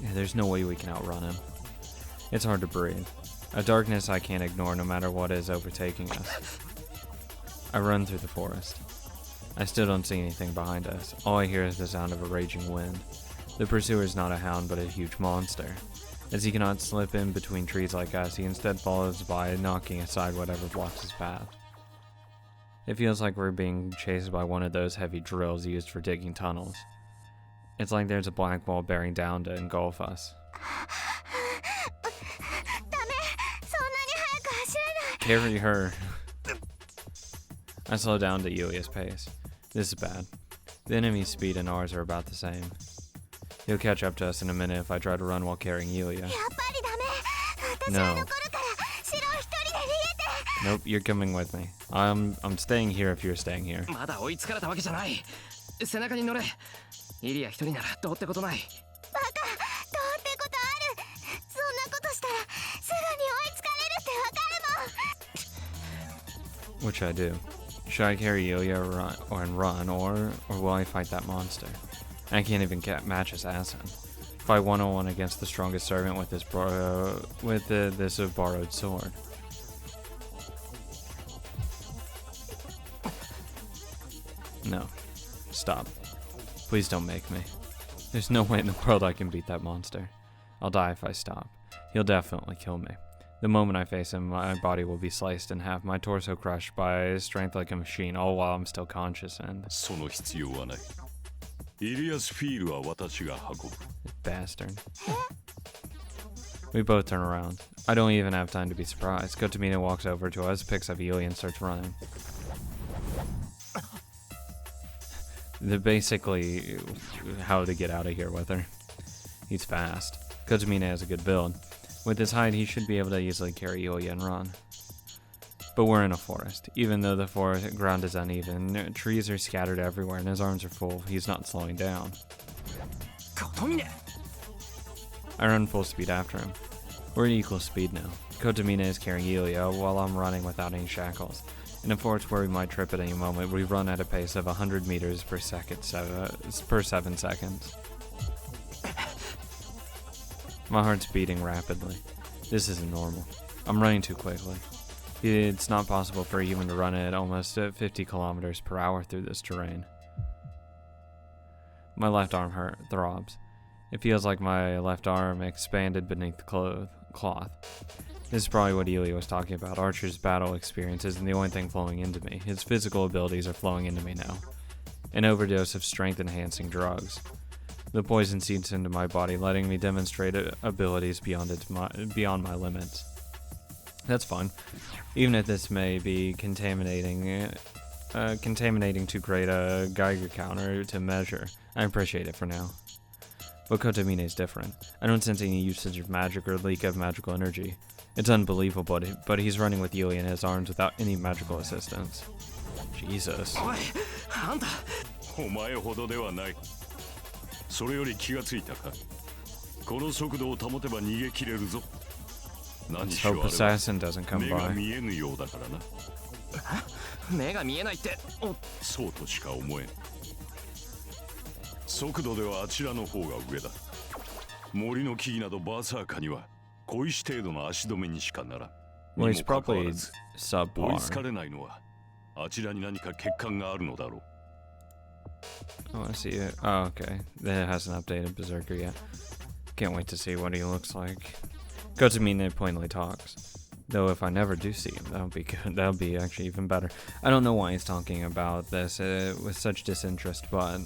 Yeah, there's no way we can outrun him. It's hard to breathe. A darkness I can't ignore no matter what is overtaking us. I run through the forest. I still don't see anything behind us. All I hear is the sound of a raging wind. The pursuer is not a hound but a huge monster. As he cannot slip in between trees like us, he instead follows by, knocking aside whatever blocks his path. It feels like we're being chased by one of those heavy drills used for digging tunnels. It's like there's a black wall bearing down to engulf us. Carry her. I slow down to Yulia's pace. This is bad. The enemy's speed and ours are about the same. He'll catch up to us in a minute if I try to run while carrying Yulia. No. Nope, you're coming with me. I'm staying here if you're staying here. Which I do. Should I carry Yulia and run, or will I fight that monster? I can't even match his assassin. Fight 1-on-1 against the strongest servant with this borrowed sword. No. Stop. Please don't make me. There's no way in the world I can beat that monster. I'll die if I stop. He'll definitely kill me. The moment I face him, my body will be sliced in half, my torso crushed by strength like a machine, all while I'm still conscious and... Bastard. We both turn around. I don't even have time to be surprised. Kotomina walks over to us, picks up Yulia, and starts running. They're basically how to get out of here with her. He's fast. Kotomina has a good build. With his height, he should be able to easily carry Yulia and run. But we're in a forest. Even though the forest ground is uneven, trees are scattered everywhere and his arms are full, he's not slowing down. I run full speed after him. We're at equal speed now. Kotomina is carrying Yulia while I'm running without any shackles. In a forest where we might trip at any moment, we run at a pace of 100 meters per 7 seconds. My heart's beating rapidly. This isn't normal. I'm running too quickly. It's not possible for a human to run at almost 50 kilometers per hour through this terrain. My left arm throbs. It feels like my left arm expanded beneath the cloth. This is probably what Yulia was talking about. Archer's battle experience isn't the only thing flowing into me. His physical abilities are flowing into me now. An overdose of strength-enhancing drugs. The poison seeps into my body, letting me demonstrate abilities beyond my limits. That's fine, even if this may be contaminating too great a Geiger counter to measure. I appreciate it for now. But Kotomina is different. I don't sense any usage of magic or leak of magical energy. It's unbelievable, but he's running with Yulia in his arms without any magical assistance. Jesus. Let's hope Assassin doesn't come by. Well, he's probably subpar. Oh, I see it. Oh, okay. That hasn't updated Berserker yet. Can't wait to see what he looks like. Kotomina pointedly talks. Though if I never do see him, that'll be good. That'll be actually even better. I don't know why he's talking about this with such disinterest, but...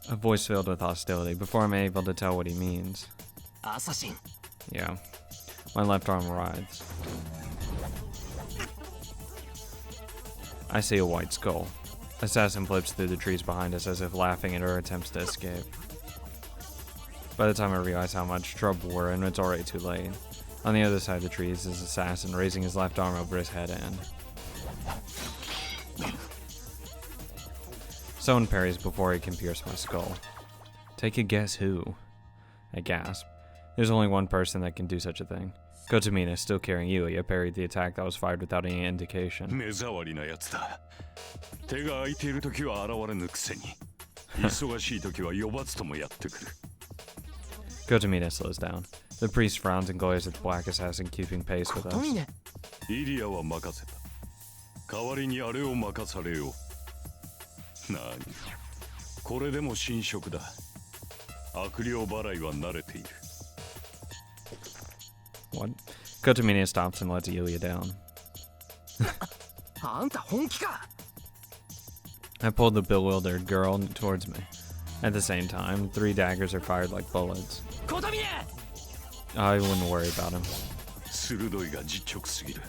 A voice filled with hostility. Before I'm able to tell what he means. Assassin. Yeah. My left arm writhes. I see a white skull. Assassin flips through the trees behind us as if laughing at our attempts to escape. By the time I realize how much trouble we're in, it's already too late. On the other side of the trees is Assassin, raising his left arm over his head and... Someone parries before he can pierce my skull. Take a guess who? I gasp. There's only one person that can do such a thing. Kotomina, still carrying Yulia, parried the attack that was fired without any indication. 目障りなやつだ。手が空いているときは現れぬくせに、忙しいときは呼ばずともやってくる。Kotomina slows down. The priest frowns and glares at the black assassin, keeping pace with us. イリアは任せた。代わりにあれを任されよう。なに、これでも神職だ。悪霊払いは慣れている。What? Kotomina stops and lets Yulia down. あんた本気か? I pulled the bewildered girl towards me. At the same time, 3 daggers are fired like bullets. I wouldn't worry about him. 鋭いが実直すぎる。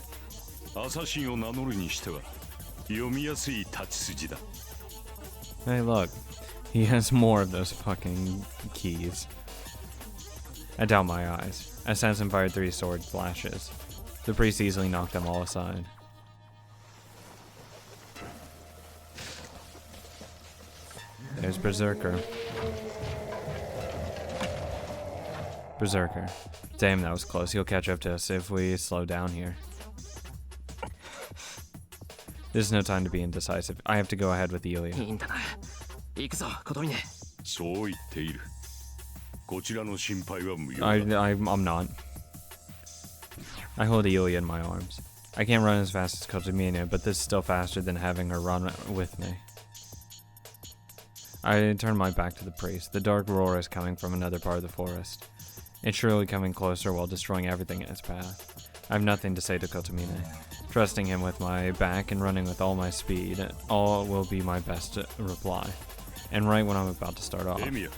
アサシンを名乗るにしては読みやすい立ち筋だ。Hey, look. He has more of those fucking keys. I doubt my eyes. Assassin fired 3 sword flashes. The priest easily knocked them all aside. There's Berserker. Berserker. Damn, that was close. He'll catch up to us if we slow down here. There's no time to be indecisive. I have to go ahead with Yulia. そう言っている。こちらの心配は無用だ。I'm not. I hold Yulia in my arms. I can't run as fast as Kotomina, but this is still faster than having her run with me. I turn my back to the priest. The dark roar is coming from another part of the forest. It's surely coming closer while destroying everything in its path. I have nothing to say to Kotomina. Trusting him with my back and running with all my speed, all will be my best reply. And right when I'm about to start off. エミヤ、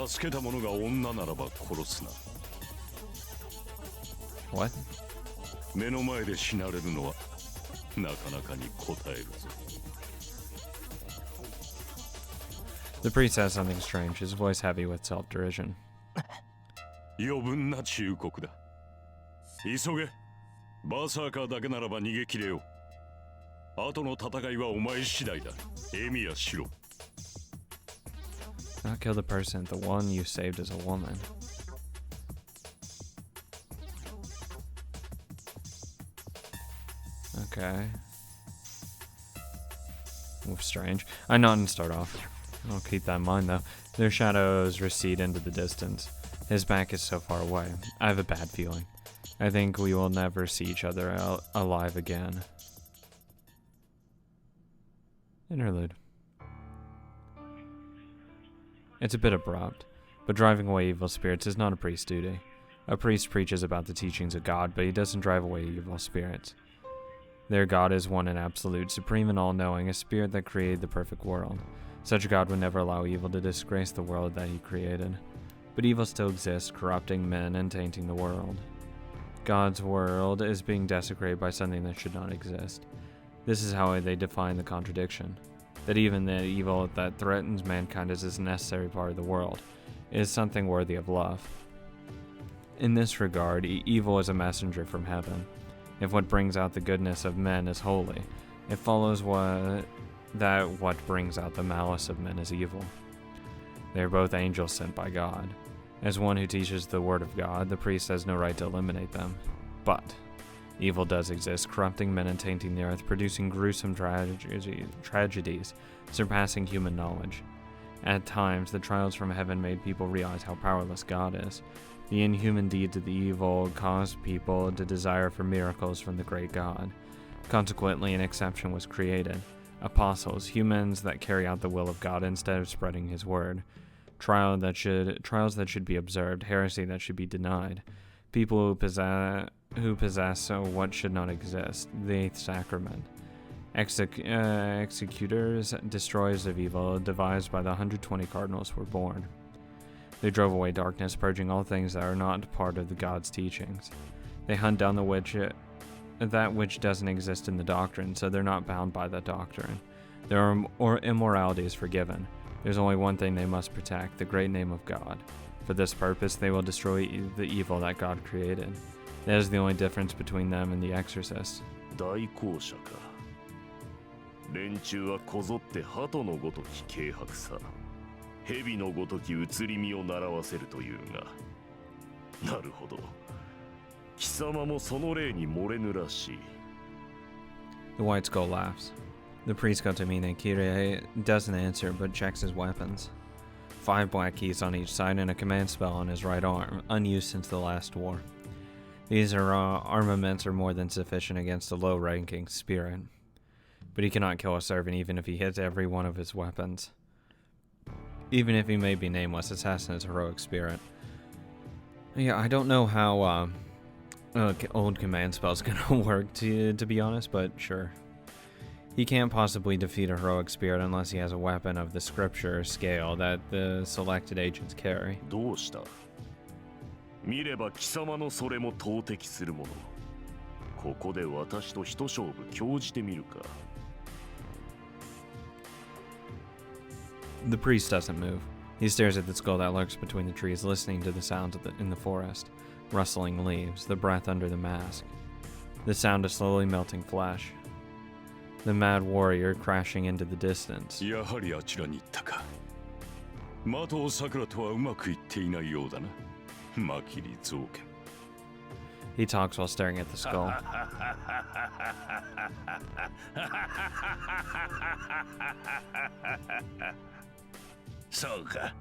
助けた者が女ならば殺すな。What? 目の前で死なれるのはなかなかに応えるぞ。The priest says something strange, his voice heavy with self-derision. 余分な忠告だ。急げ。バーサーカーだけならば逃げ切れよ。後の戦いはお前次第だ。エミヤシロ。Not kill the person, the one you saved as a woman. Okay. Strange. I nod and start off. I'll keep that in mind though. Their shadows recede into the distance. His back is so far away. I have a bad feeling. I think we will never see each other alive again. Interlude. It's a bit abrupt, but driving away evil spirits is not a priest's duty. A priest preaches about the teachings of God, but he doesn't drive away evil spirits. Their God is one and absolute, supreme and all-knowing, a spirit that created the perfect world. Such a God would never allow evil to disgrace the world that he created. But evil still exists, corrupting men and tainting the world. God's world is being desecrated by something that should not exist. This is how they define the contradiction. That even the evil that threatens mankind is a necessary part of the world. It is something worthy of love. In this regard, evil is a messenger from heaven. If what brings out the goodness of men is holy, it follows that what brings out the malice of men is evil. They are both angels sent by God. As one who teaches the word of God, the priest has no right to eliminate them. But evil does exist, corrupting men and tainting the earth, producing gruesome tragedies, surpassing human knowledge. At times, the trials from heaven made people realize how powerless God is. The inhuman deeds of the evil caused people to desire for miracles from the great God. Consequently, an exception was created. Apostles, humans that carry out the will of God instead of spreading his word. Trials that should be observed, heresy that should be denied. People who possess what should not exist, the eighth sacrament. Executors, destroyers of evil, devised by the 120 cardinals, were born. They drove away darkness, purging all things that are not part of the God's teachings. They hunt down that which doesn't exist in the doctrine, so they're not bound by that doctrine. Their immorality is forgiven. There's only one thing they must protect, the great name of God. For this purpose, they will destroy the evil that God created. That is the only difference between them and the exorcists. 大公社か。連中はこぞって鳩のごとき軽薄さ、蛇のごとき移り身を習わせるというが、なるほど。貴様もその例に漏れぬらしい。 The White Skull laughs. The priest Kotomine Kirei doesn't answer but checks his weapons. 5 black keys on each side and a command spell on his right arm, unused since the last war. These armaments are more than sufficient against a low-ranking spirit. But he cannot kill a servant even if he hits every one of his weapons. Even if he may be nameless, assassin is a heroic spirit. Yeah, I don't know how old command spells gonna work to be honest, but sure. He can't possibly defeat a heroic spirit unless he has a weapon of the scripture scale that the selected agents carry. どうした？見れば貴様のそれも投擲するもの。ここで私と一勝負興じてみるか。 The priest doesn't move. He stares at the skull that lurks between the trees, listening to the sounds in the forest. Rustling leaves, the breath under the mask. The sound of slowly melting flesh. The mad warrior crashing into the distance. やはりあちらに行ったか。的尾桜とはうまくいっていないようだな。マキリ造剣。 He talks while staring at the skull. そうか。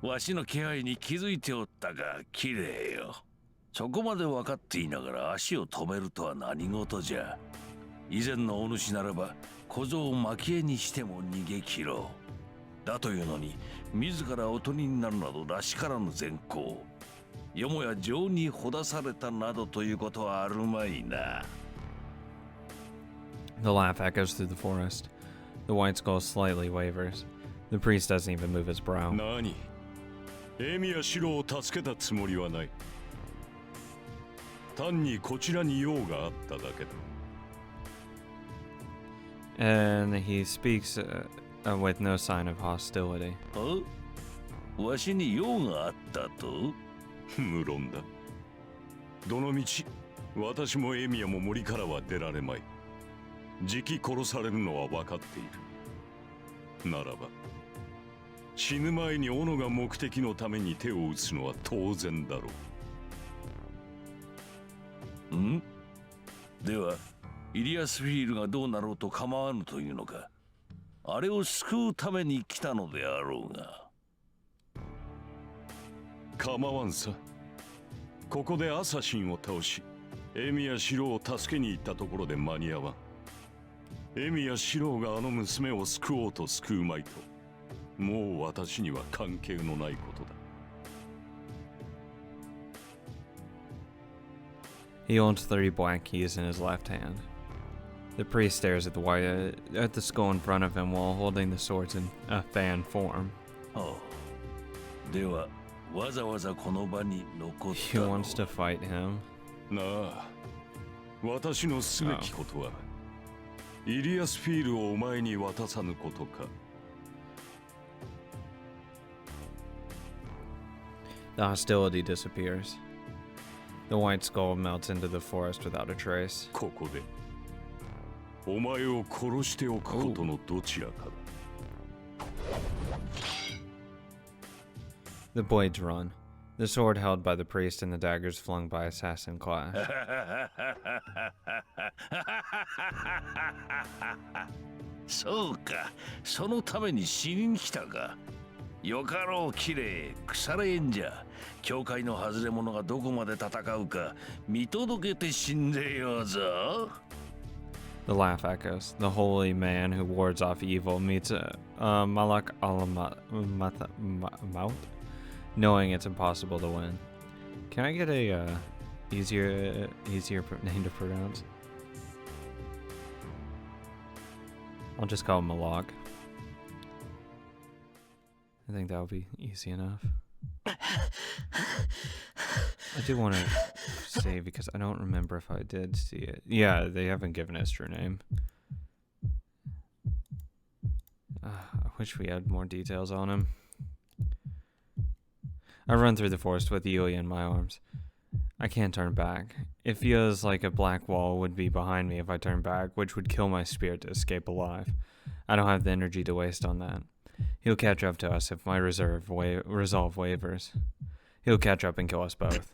わしの気配に気づいておったが、綺麗よ。そこまで分かっていながら足を止めるとは何事じゃ。以前のお主ならば小僧を蒔絵にしても逃げ切ろう。だというのに自らおとりになるなどらしからぬ善行。よもや情にほだされたなどということはあるまいな。 The laugh echoes through the forest. The white skull slightly wavers. The priest doesn't even move his brow. 何？エミやシロを助けたつもりはない。単にこちらに用があっただけだ。 And he speaks with no sign of hostility. わしに用があったと？無論だ。どのみち、私もエミヤも森からは出られまい。じき殺されるのは分かっている。ならば、死ぬ前に斧が目的のために手を打つのは当然だろう。ん？では、イリアスフィールがどうなろうと構わぬというのか。あれを救うために来たのであろうが。 構わんさ。ここでアサシンを倒し、エミやシロを助けに行ったところで間に合わん。エミやシロがあの娘を救おうと救うまいと、もう私には関係のないことだ。 He holds 30 black keys in his left hand. The priest stares at the skull in front of him while holding the swords in a fan form. では、わざわざこの場に残った He wants to fight him. なあ、私のすべきことは、イリアスフィールをお前に渡さぬことか。 The hostility disappears. The white skull melts into the forest without a trace. ここで、お前を殺しておくことのどちらかだ。 The blades run. The sword held by the priest and the daggers flung by assassin class. そうか、そのために死にに来たか。よかろう、綺麗、腐れ縁じゃ。教会の外れ者がどこまで戦うか見届けて死んでようぞ。 The laugh echoes. The holy man who wards off evil meets Malak Alamat, knowing it's impossible to win. Can I get a easier name to pronounce? I'll just call him Malak. I think that would be easy enough. I do want to say because I don't remember if I did see it. Yeah, they haven't given his true name. I wish we had more details on him. I run through the forest with Yui in my arms. I can't turn back. It feels like a black wall would be behind me if I turn back, which would kill my spirit to escape alive. I don't have the energy to waste on that. He'll catch up to us if my resolve wavers. He'll catch up and kill us both.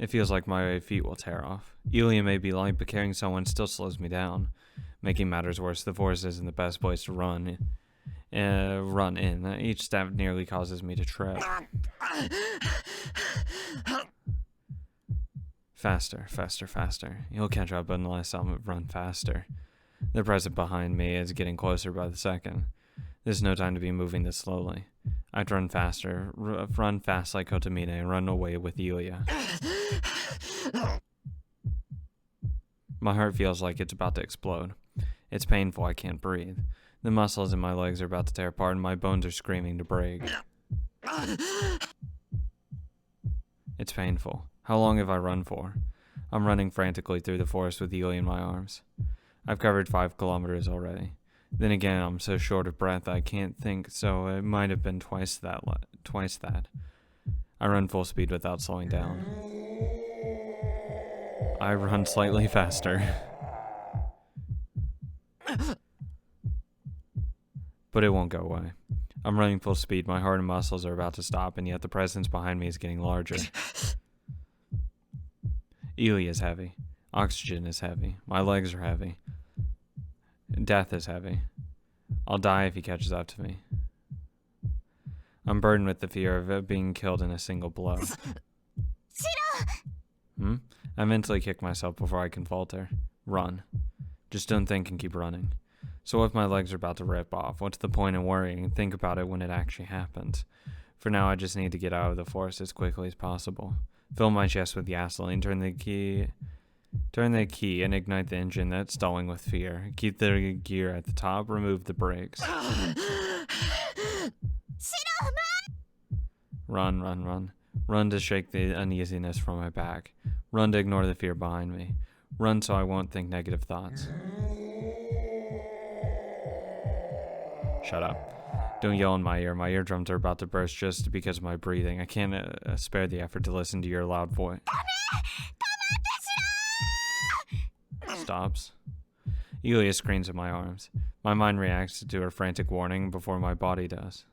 It feels like my feet will tear off. Ilya may be light, but carrying someone still slows me down. Making matters worse, the forest isn't the best place to run in. Each step nearly causes me to trip. Faster, faster, faster. You'll catch up unless I run faster. The present behind me is getting closer by the second. There's no time to be moving this slowly. I'd run faster, run fast like Kotomine, and run away with Ilya. My heart feels like it's about to explode. It's painful, I can't breathe. The muscles in my legs are about to tear apart, and my bones are screaming to break. It's painful. How long have I run for? I'm running frantically through the forest with Ilya in my arms. I've covered 5 kilometers already. Then again, I'm so short of breath I can't think, so it might have been twice that. I run full speed without slowing down. I run slightly faster. But it won't go away. I'm running full speed, my heart and muscles are about to stop, and yet the presence behind me is getting larger. Ilya is heavy. Oxygen is heavy. My legs are heavy. Death is heavy. I'll die if he catches up to me. I'm burdened with the fear of being killed in a single blow. Shirou! I mentally kick myself before I can falter. Run. Just don't think and keep running. So if my legs are about to rip off, what's the point in worrying? Think about it when it actually happens. For now, I just need to get out of the forest as quickly as possible. Fill my chest with gasoline, turn the key and ignite the engine that's stalling with fear. Keep the gear at the top, remove the brakes. Run, run, run. Run to shake the uneasiness from my back. Run to ignore the fear behind me. Run so I won't think negative thoughts. Shut up. Don't yell in my ear. My eardrums are about to burst just because of my breathing. I can't spare the effort to listen to your loud voice. Stops. Ilya screams in my arms. My mind reacts to her frantic warning before my body does.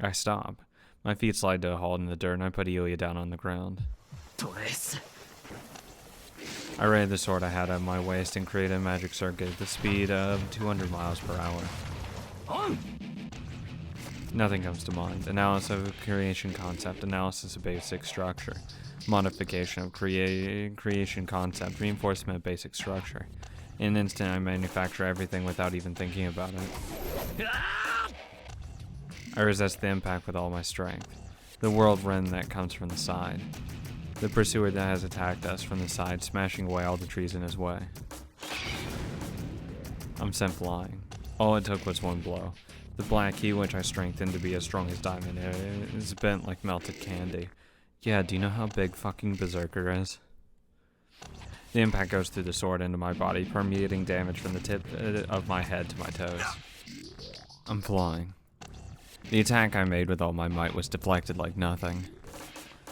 I stop. My feet slide to a halt in the dirt, and I put Ilya down on the ground. I raided the sword I had at my waist and created a magic circuit at the speed of 200 miles per hour. Nothing comes to mind. Analysis of creation concept, analysis of basic structure, modification of creation concept, reinforcement of basic structure. In an instant, I manufacture everything without even thinking about it. I resist the impact with all my strength. The whirlwind that comes from the side. The pursuer that has attacked us from the side, smashing away all the trees in his way. I'm sent flying. All it took was one blow. The black key, which I strengthened to be as strong as diamond, is bent like melted candy. Yeah, do you know how big fucking Berserker is? The impact goes through the sword into my body, permeating damage from the tip of my head to my toes. I'm flying. The attack I made with all my might was deflected like nothing.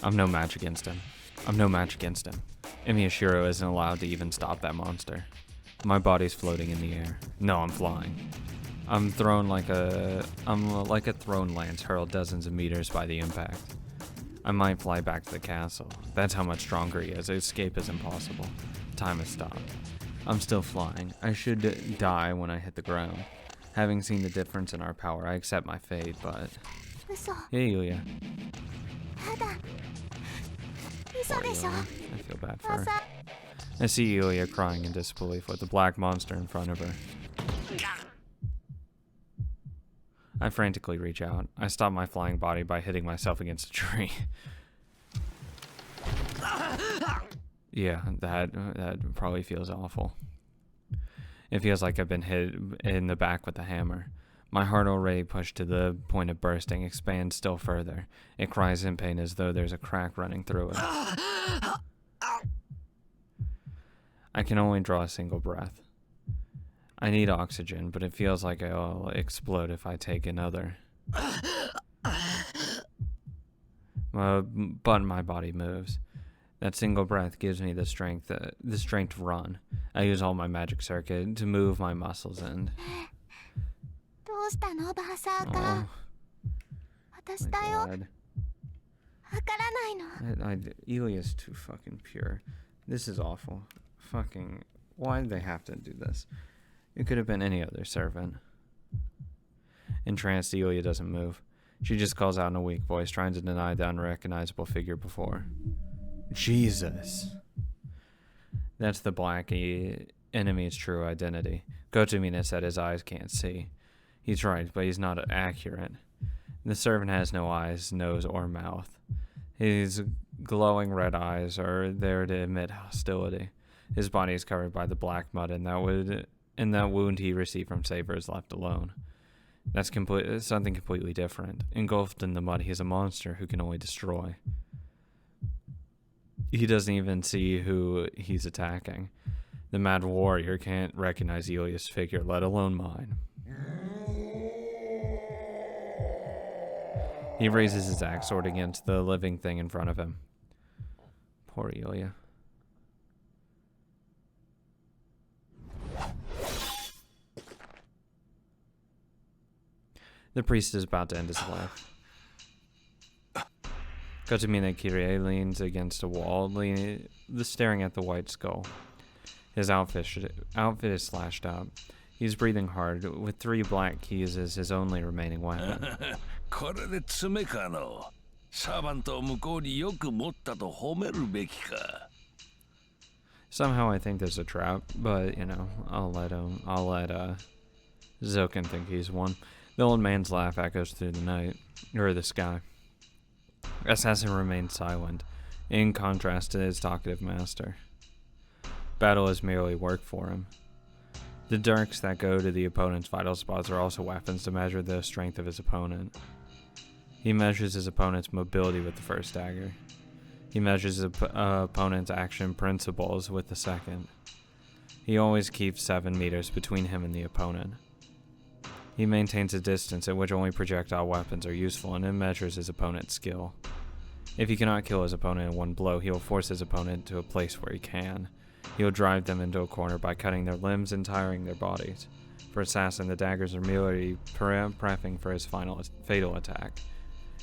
I'm no match against him. Shirou isn't allowed to even stop that monster. My body's floating in the air. No, I'm flying. I'm like a thrown lance hurled dozens of meters by the impact. I might fly back to the castle. That's how much stronger he is. Escape is impossible. Time has stopped. I'm still flying. I should die when I hit the ground. Having seen the difference in our power, I accept my fate, but... Hey, Yulia. Poor Yulia. I feel bad for her. I see Yulia crying in disbelief with the black monster in front of her. I frantically reach out. I stop my flying body by hitting myself against a tree. Yeah, that probably feels awful. It feels like I've been hit in the back with a hammer. My heart, already pushed to the point of bursting, expands still further. It cries in pain as though there's a crack running through it. I can only draw a single breath. I need oxygen, but it feels like I'll explode if I take another. But my body moves. That single breath gives me the strength to run. I use all my magic circuit to move my muscles and... Oh, my God. Elia's too fucking pure. This is awful. Fucking, why did they have to do this? It could have been any other servant. Entranced, Elia doesn't move. She just calls out in a weak voice, trying to deny the unrecognizable figure before. Jesus. That's the black enemy's true identity. Kotomina said his eyes can't see. He's right, but he's not accurate. The servant has no eyes, nose, or mouth. His glowing red eyes are there to emit hostility. His body is covered by the black mud, and that wound he received from Saber is left alone. That's something completely different. Engulfed in the mud, he's a monster who can only destroy. He doesn't even see who he's attacking. The mad warrior can't recognize Elia's figure, let alone mine. He raises his axe sword against the living thing in front of him. Poor Elia. The priest is about to end his life. Kotomina Kirie leans against a wall, staring at the white skull. His outfit is slashed up. He's breathing hard, with 3 black keys as his only remaining weapon. Somehow I think there's a trap, but, you know, I'll let Zoken think he's one. The old man's laugh echoes through the night, or the sky. Assassin remains silent, in contrast to his talkative master. Battle is merely work for him. The dirks that go to the opponent's vital spots are also weapons to measure the strength of his opponent. He measures his opponent's mobility with the first dagger. He measures his opponent's action principles with the second. He always keeps 7 meters between him and the opponent. He maintains a distance at which only projectile weapons are useful, and it measures his opponent's skill. If he cannot kill his opponent in one blow, he will force his opponent to a place where he can. He will drive them into a corner by cutting their limbs and tiring their bodies. For Assassin, the daggers are merely prepping for his fatal attack.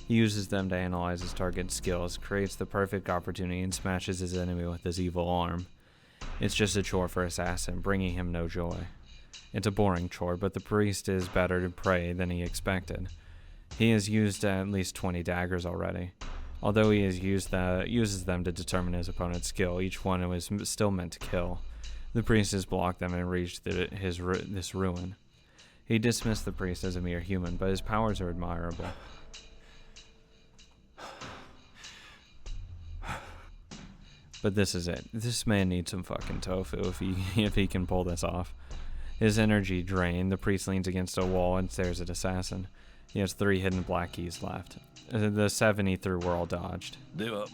He uses them to analyze his target's skills, creates the perfect opportunity, and smashes his enemy with his evil arm. It's just a chore for Assassin, bringing him no joy. It's a boring chore, but the priest is better to prey than he expected. He has used at least 20 daggers already. Although he has uses them to determine his opponent's skill, each one was still meant to kill. The priest has blocked them and reached this ruin. He dismissed the priest as a mere human, but his powers are admirable. But this is it. This man needs some fucking tofu if he can pull this off. His energy drained, the priest leans against a wall and stares at Assassin. He has 3 hidden black keys left. The 7 he threw were all dodged. The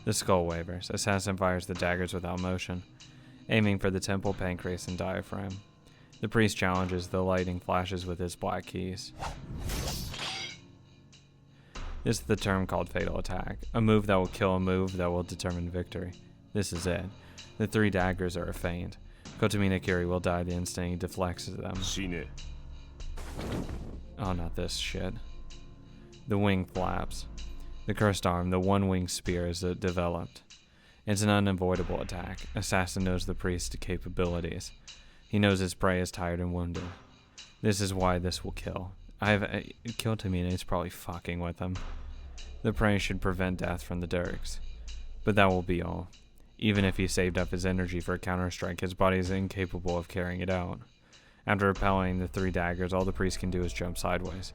skull wavers. Assassin fires the daggers without motion, aiming for the temple, pancreas, and diaphragm. The priest challenges the lightning flashes with his black keys. This is the term called fatal attack, a move that will kill a move that will determine victory. This is it. The 3 daggers are a feint. Kotomina Kiri will die the instant he deflects them. Oh, not this shit. The wing flaps. The cursed arm, the one-winged spear, is developed. It's an unavoidable attack. Assassin knows the priest's capabilities. He knows his prey is tired and wounded. This is why this will kill. Kotomina is probably fucking with him. The prey should prevent death from the Dirks. But that will be all. Even if he saved up his energy for a counter-strike, his body is incapable of carrying it out. After repelling the 3 daggers, all the priest can do is jump sideways.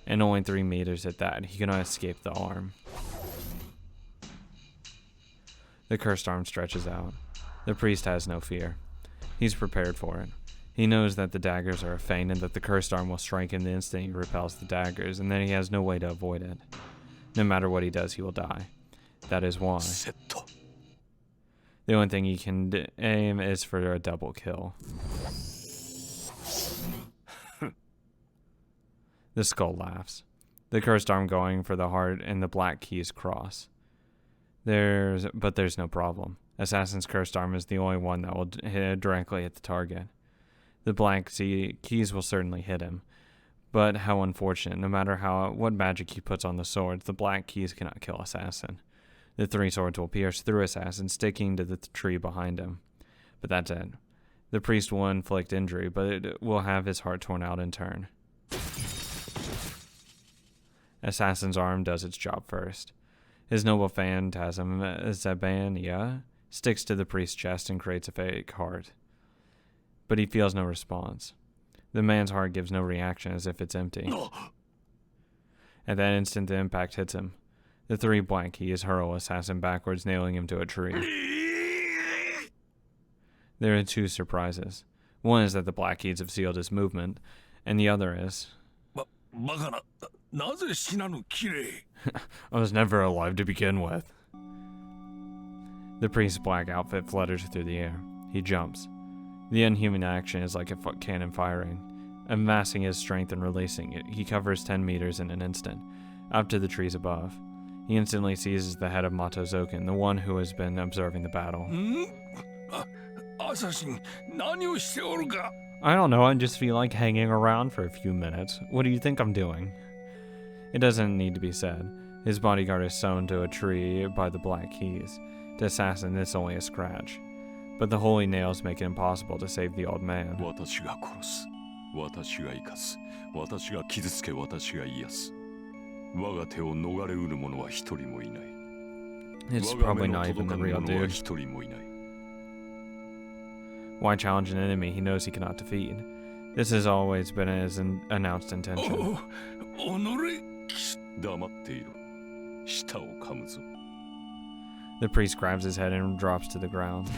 And only 3 meters at that, he cannot escape the arm. The cursed arm stretches out. The priest has no fear. He's prepared for it. He knows that the daggers are a feint and that the cursed arm will strike him the instant he repels the daggers, and that he has no way to avoid it. No matter what he does, he will die. That is why. The only thing he can aim is for a double kill. The skull laughs. The cursed arm going for the heart and the black keys cross. There's no problem. Assassin's cursed arm is the only one that will directly hit the target. The black keys will certainly hit him. But how unfortunate, no matter what magic he puts on the swords, the black keys cannot kill Assassin. The 3 swords will pierce through Assassin, sticking to the tree behind him. But that's it. The priest will inflict injury, but it will have his heart torn out in turn. Assassin's arm does its job first. His noble phantasm, Zabania, sticks to the priest's chest and creates a fake heart. But he feels no response. The man's heart gives no reaction, as if it's empty. At that instant, the impact hits him. The 3 black keys hurl Assassin backwards, nailing him to a tree. There are 2 surprises. One is that the black keys have sealed his movement, and the other is... I was never alive to begin with. The priest's black outfit flutters through the air. He jumps. The inhuman action is like a cannon firing. Amassing his strength and releasing it, he covers 10 meters in an instant, up to the trees above. He instantly seizes the head of Matozoken, the one who has been observing the battle. I don't know, I just feel like hanging around for a few minutes. What do you think I'm doing? It doesn't need to be said. His bodyguard is sewn to a tree by the black keys. To Assassin, it's only a scratch. But the holy nails make it impossible to save the old man. It's probably not even the real dude. Why challenge an enemy he knows he cannot defeat? This has always been his announced intention. The priest grabs his head and drops to the ground.